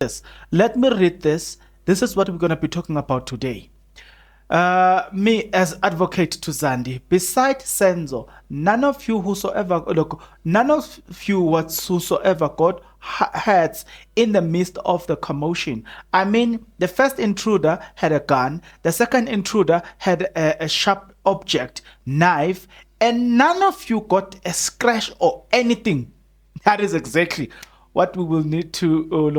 this. Let me read this. This is what we're going to be talking about today. Me as advocate to Zandi, beside Senzo, none of you whosoever got hurts in the midst of the commotion. I mean, the first intruder had a gun, the second intruder had a sharp object, knife, and none of you got a scratch or anything. That is exactly what we will need to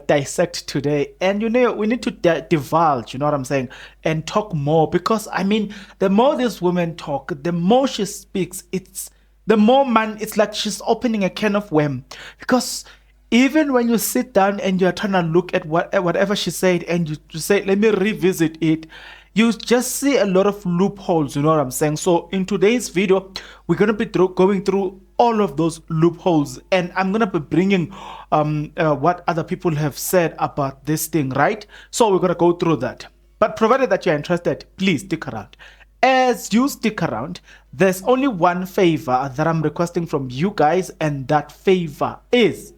dissect today. And we need to divulge, you know what I'm saying, and talk more, because I mean, the more this woman talk, the more she speaks, it's like she's opening a can of worms. Because even when you sit down and you're trying to look at whatever she said, and you say, let me revisit it, you just see a lot of loopholes, you know what I'm saying. So in today's video, we're going to be going through all of those loopholes, and I'm going to be bringing what other people have said about this thing, right? So we're going to go through that. But provided that you're interested, please stick around. As you stick around, there's only one favor that I'm requesting from you guys, and that favor is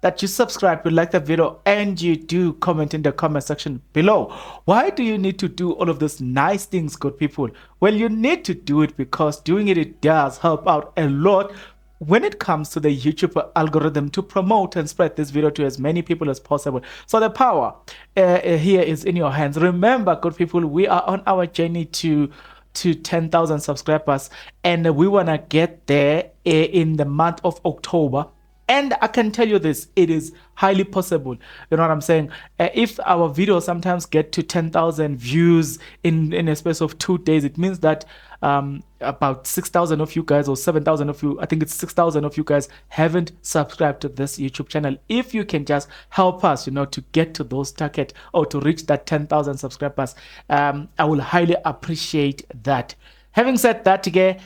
that you subscribe, you like the video, and you do comment in the comment section below. Why do you need to do all of these nice things, good people? Well, you need to do it because doing it does help out a lot when it comes to the YouTube algorithm to promote and spread this video to as many people as possible. So the power here is in your hands. Remember, good people, we are on our journey to 10,000 subscribers, and we want to get there in the month of October. And I can tell you this, it is highly possible. You know what I'm saying? If our videos sometimes get to 10,000 views in a space of 2 days, it means that about 6,000 of you guys, or 7,000 of you, I think it's 6,000 of you guys haven't subscribed to this YouTube channel. If you can just help us, to get to those target, or to reach that 10,000 subscribers, I will highly appreciate that. Having said that, again,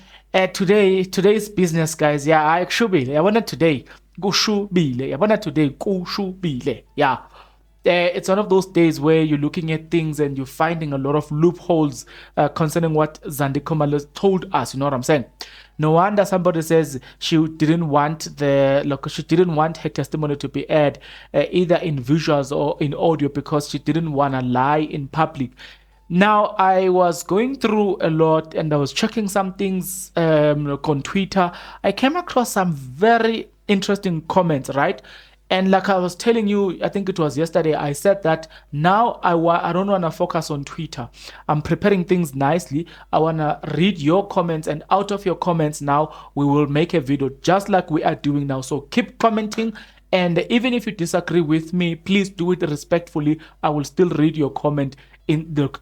today's business, guys, yeah, I actually, I wanted today. Yeah, it's one of those days where you're looking at things and you're finding a lot of loopholes concerning what Zandi Khumalo told us. You know what I'm saying? No wonder somebody says she didn't want her testimony to be aired either in visuals or in audio, because she didn't want to lie in public. Now, I was going through a lot and I was checking some things on Twitter. I came across some very interesting comments, right? And like I was telling you, I think it was yesterday, I said that now I don't want to focus on Twitter. I'm preparing things nicely. I want to read your comments, and out of your comments now, we will make a video just like we are doing now. So keep commenting. And even if you disagree with me, please do it respectfully. I will still read your comment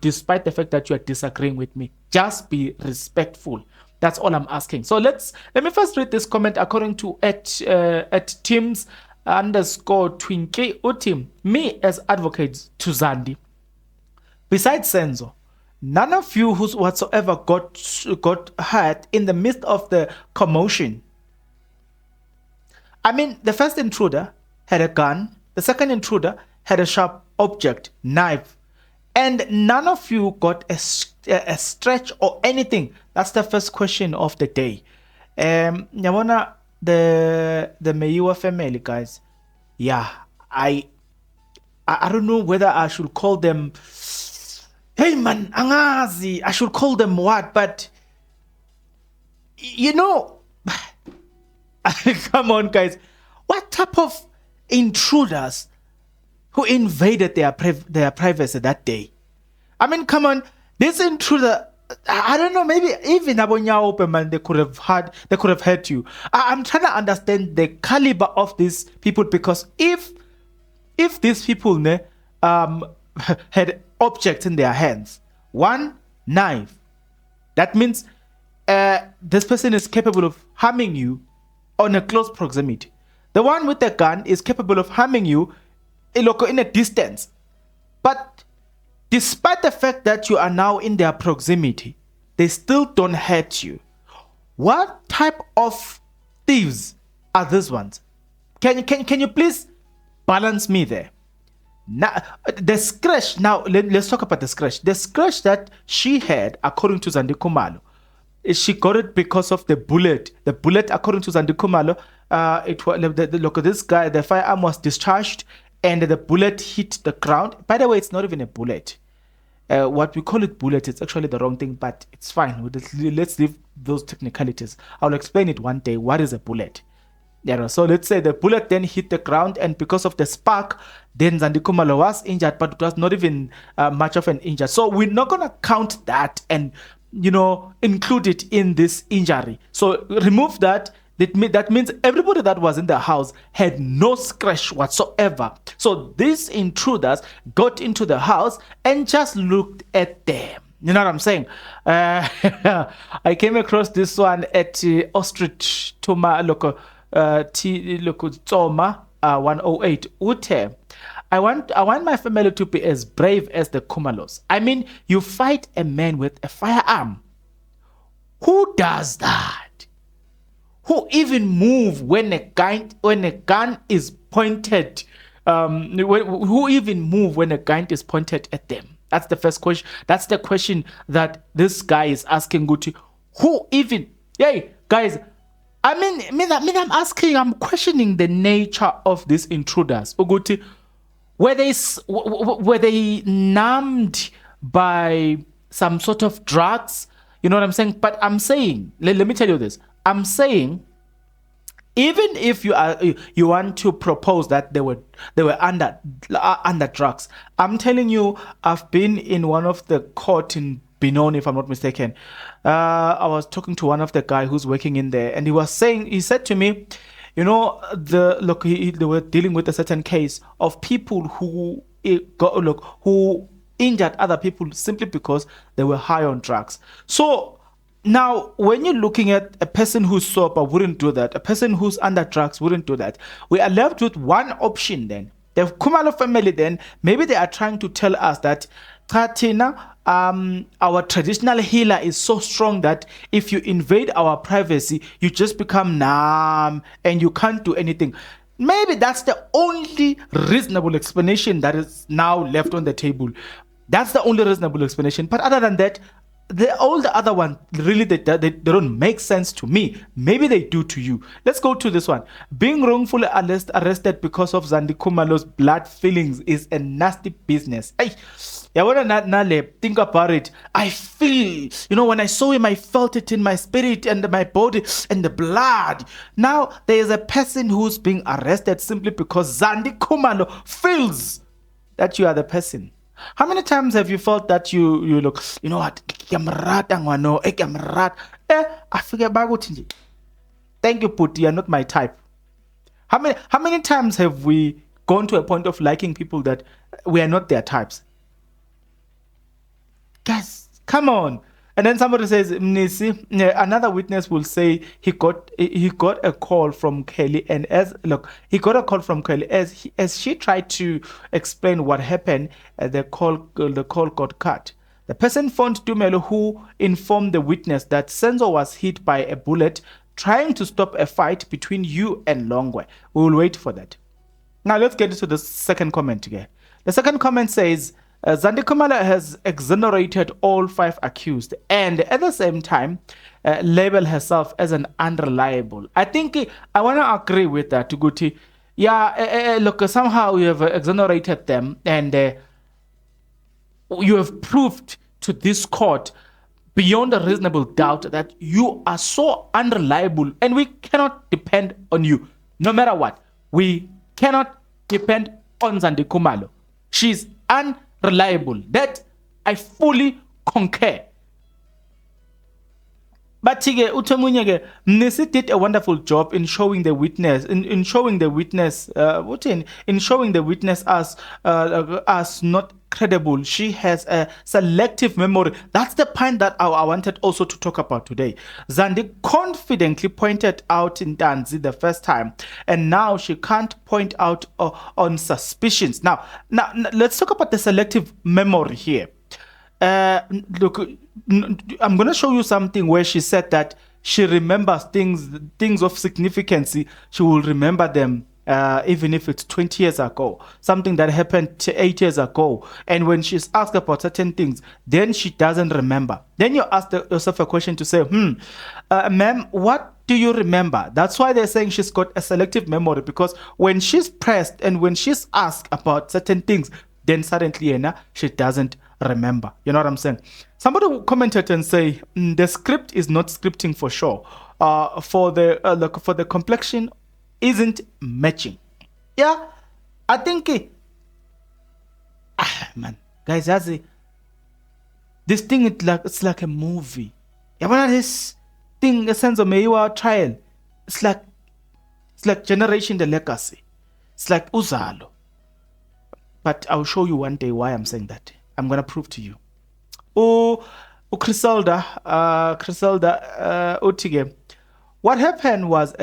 despite the fact that you are disagreeing with me. Just be respectful. That's all I'm asking. So let me first read this comment according to at Tims_Twinkie Utim. Me as advocate to Zandi, besides Senzo, none of you whatsoever got hurt in the midst of the commotion. I mean, the first intruder had a gun, the second intruder had a sharp object, knife, and none of you got a stretch or anything. That's the first question of the day. Nyabona, the Meyiwa family, guys. Yeah, I don't know whether I should call them, hey man, angazi, I should call them what, but come on, guys. What type of intruders who invaded their privacy that day? I mean, come on. This intruder, I don't know, maybe even Abonya Openman, they could have hurt you. I'm trying to understand the caliber of these people, because if these people had objects in their hands, one knife, that means this person is capable of harming you on a close proximity. The one with the gun is capable of harming you in a distance. But despite the fact that you are now in their proximity, they still don't hurt you. What type of thieves are these ones? Can you please balance me there? Now, the scratch. Now let's talk about the scratch. The scratch that she had, according to Zandi Khumalo, she got it because of the bullet. The bullet, according to Zandi Khumalo, It was look, this guy, the firearm was discharged and the bullet hit the ground. By the way, it's not even a bullet. What we call it bullet is actually the wrong thing, but it's fine. Let's leave those technicalities. I'll explain it one day. What is a bullet? Yeah, so let's say the bullet then hit the ground, and because of the spark, then Zandi Khumalo was injured, but it was not even much of an injury. So we're not going to count that and, include it in this injury. So remove that. That means everybody that was in the house had no scratch whatsoever. So these intruders got into the house and just looked at them. You know what I'm saying? I came across this one at Ostrich Toma Loco. Tsoma 108 Ute. I want my family to be as brave as the Khumalos. I mean, you fight a man with a firearm. Who does that? Who even move when a gun is pointed? Who even move when a gun is pointed at them? That's the first question. That's the question that this guy is asking Guti. Who even? Hey, guys. I mean, I'm questioning the nature of these intruders. Uguti, were they numbed by some sort of drugs? You know what I'm saying? But I'm saying, let me tell you this. I'm saying, even if you want to propose that they were under drugs, I'm telling you, I've been in one of the court in Benoni, if I'm not mistaken. I was talking to one of the guy who's working in there, and he said to me, they were dealing with a certain case of people who injured other people simply because they were high on drugs. So now, when you're looking at a person who's sober wouldn't do that, a person who's under drugs wouldn't do that. We are left with one option then. The Khumalo family then, maybe they are trying to tell us that our traditional healer is so strong that if you invade our privacy, you just become numb and you can't do anything. Maybe that's the only reasonable explanation that is now left on the table. That's the only reasonable explanation. But other than that, all the other ones, really, they don't make sense to me. Maybe they do to you. Let's go to this one. Being wrongfully arrested because of Zandi Khumalo's blood feelings is a nasty business. Hey, think about it. I feel, when I saw him, I felt it in my spirit and my body and the blood. Now, there is a person who's being arrested simply because Zandi Khumalo feels that you are the person. How many times have you felt that you look, you know what? I forget about it. Thank you, Puti. You're not my type. How many times have we gone to a point of liking people that we are not their types? Guys, come on. And then somebody says, Mnisi, another witness will say he got a call from Kelly, and he got a call from Kelly as she tried to explain what happened. The call got cut. The person phoned Tumelo, who informed the witness that Senzo was hit by a bullet trying to stop a fight between you and Longwe. We will wait for that. Now let's get into the second comment again. The second comment says, Zandi Khumalo has exonerated all 5 accused and at the same time labeled herself as an unreliable. I think I want to agree with that, Tuguti. Yeah, look, somehow you have exonerated them and you have proved to this court beyond a reasonable doubt that you are so unreliable and we cannot depend on you. No matter what, we cannot depend on Zandi Khumalo. She's unreliable. That I fully concur. But Mnisi did a wonderful job in showing the witness, in showing the witness as not credible. She has a selective memory. That's the point that I wanted also to talk about today. Zandi confidently pointed out in Tanzi the first time, and now she can't point out on suspicions. Now let's talk about the selective memory here. Look, I'm going to show you something where she said that she remembers things of significance. She will remember them even if it's 20 years ago, something that happened 8 years ago. And when she's asked about certain things, then she doesn't remember. Then you ask yourself a question to say, ma'am, what do you remember? That's why they're saying she's got a selective memory, because when she's pressed and when she's asked about certain things, then suddenly she doesn't remember. You know what I'm saying? Somebody commented and say the script is not scripting for sure. For the complexion isn't matching. Yeah, I think man, guys, this thing it's like a movie. Yeah, when this thing, a sense of Mayua trial, it's like Generation the Legacy. It's like Uzalo. But I'll show you one day why I'm saying that. I'm gonna prove to you. Criselda, Otige. What happened was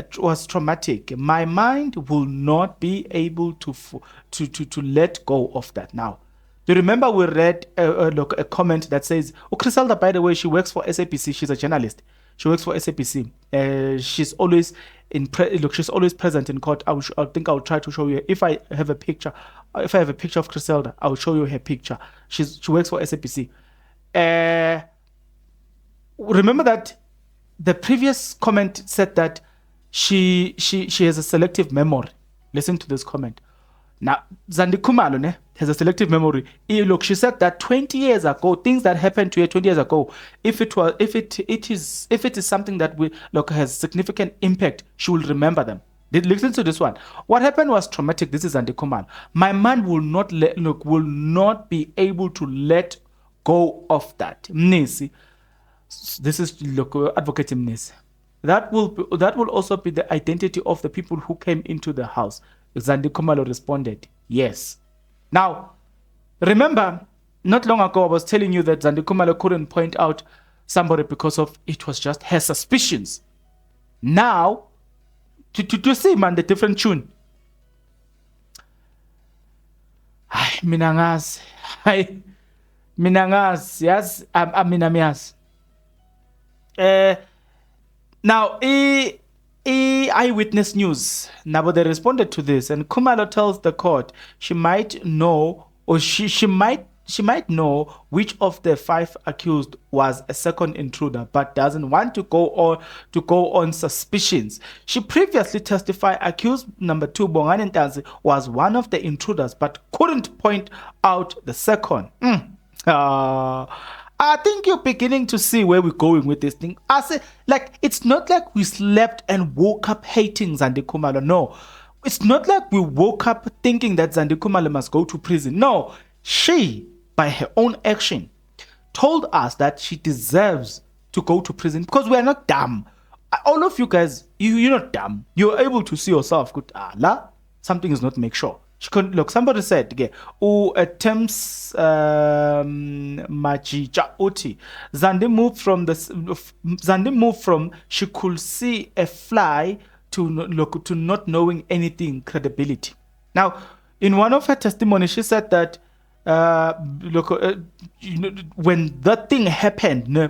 traumatic. My mind will not be able to let go of that now. Do you remember we read a comment that says, Criselda, by the way, she works for SAPC. She's a journalist. She works for SAPC. She's always she's always present in court. I think I'll try to show you if I have a picture. If I have a picture of Criselda, I'll show you her picture. She works for SAPC. Remember that the previous comment said that she has a selective memory. Listen to this comment. Now, Zandi Khumalo has a selective memory. Look, she said that 20 years ago, things that happened to her 20 years ago, if it is something that has significant impact, she will remember them. Listen to this one. What happened was traumatic. This is Zandi Khumalo. My mind will not be able to let go of that. Mnisi. This is Advocate Mnisi. That will also be the identity of the people who came into the house. Zandi Khumalo responded, yes. Now, remember, not long ago I was telling you that Zandi Khumalo couldn't point out somebody because of it was just her suspicions. Now, to see, man, the different tune. Minangas. Minangas. Yes, Minamias. Now, Eyewitness News. Now, they responded to this, and Khumalo tells the court she might know, or she might know which of the 5 accused was a second intruder, but doesn't want to go on suspicions. She previously testified accused number 2, Bongani Ntanzi, was one of the intruders, but couldn't point out the second. I think you're beginning to see where we're going with this thing. I say, it's not like we slept and woke up hating Zandi Khumalo. No. It's not like we woke up thinking that Zandi Khumalo must go to prison. No. She, by her own action, told us that she deserves to go to prison because we are not dumb. All of you guys, you're not dumb. You're able to see yourself. Good Allah, something is not make sure. Look, somebody said, attempts Majija Oti. Zandi moved from she could see a fly to not knowing anything credibility. Now, in one of her testimonies, she said that when that thing happened,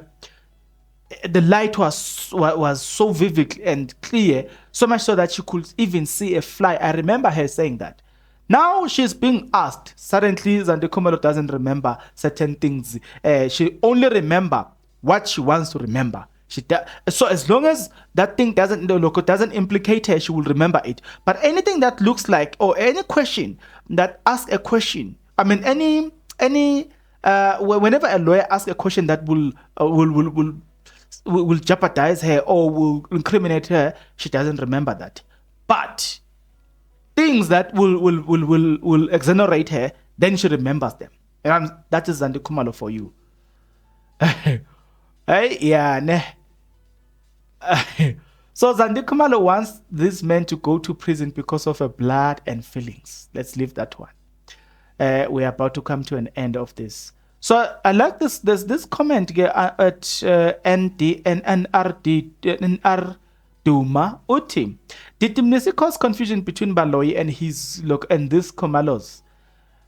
the light was so vivid and clear, so much so that she could even see a fly. I remember her saying that. Now she's being asked. Suddenly, Zandi Khumalo doesn't remember certain things. She only remember what she wants to remember. So as long as that thing doesn't implicate her, she will remember it. But anything that looks like, or any question that asks a question, I mean, whenever a lawyer asks a question that will jeopardize her or will incriminate her, she doesn't remember that. But things that will exonerate her, then she remembers them. And that is Zandi Khumalo for you. Hey, yeah, ne. So Zandi Khumalo wants this man to go to prison because of her blood and feelings. Let's leave that one. We're about to come to an end of this. So I like this. There's this comment at NR Duma Uti. Did Mnisi cause confusion between Baloyi and and this Khumalos?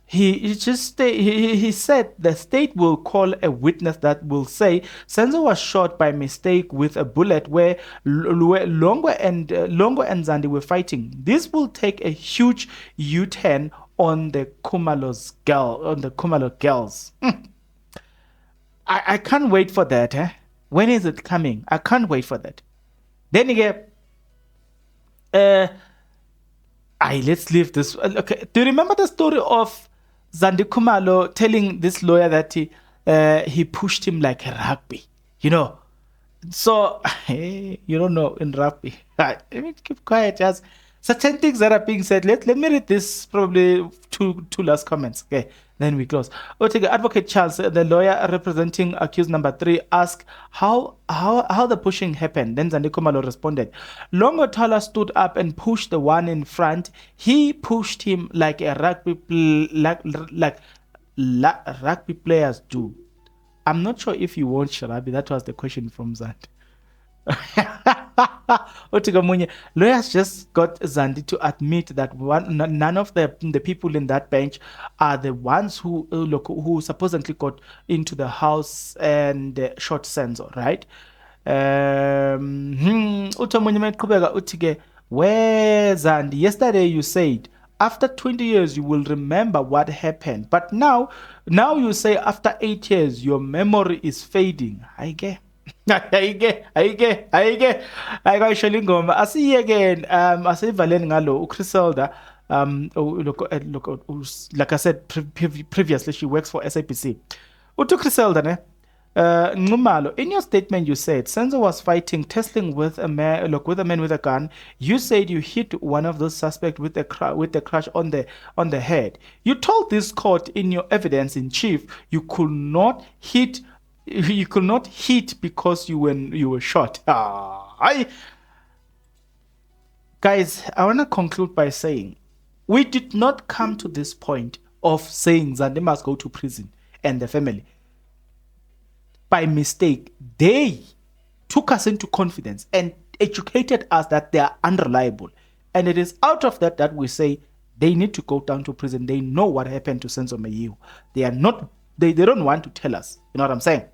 He said the state will call a witness that will say Senzo was shot by mistake with a bullet where Longo and Zandi were fighting. This will take a huge U-turn on the Khumalo girls. I can't wait for that. When is it coming? I can't wait for that. Then again, let's leave this. Okay, do you remember the story of Zandi Khumalo telling this lawyer that he pushed him like a rugby? You know, so you don't know in rugby. Let me keep quiet. Just certain things that are being said. Let me read this. Probably two last comments. Okay, then we close. Okay, Advocate Charles, the lawyer representing accused number 3, asked how the pushing happened. Then Zandi Khumalo responded, Longotala stood up and pushed the one in front. He pushed him like a rugby players do. I'm not sure if you want Sharabi. That was the question from Zandi. Lawyers just got Zandi to admit that none of the people in that bench are the ones who supposedly got into the house and shot sensor, right? Where Zandi, yesterday you said after 20 years you will remember what happened, but now you say after 8 years your memory is fading. I get. Ayikayisho ingoma asiye again asivaleni ngalo uChriselda like I said previously, she works for SABC. uChriselda ne Khumalo, in your statement you said Senzo was fighting, tussling with a man with a gun. You said you hit one of those suspects with the crush on the head. You told this court in your evidence in chief you could not hit because you were shot. Guys, I want to conclude by saying we did not come to this point of saying Zandi must go to prison and the family by mistake. They took us into confidence and educated us that they are unreliable, and it is out of that we say they need to go down to prison. They know what happened to Senzo Mayiu. They don't want to tell us. You know what I'm saying?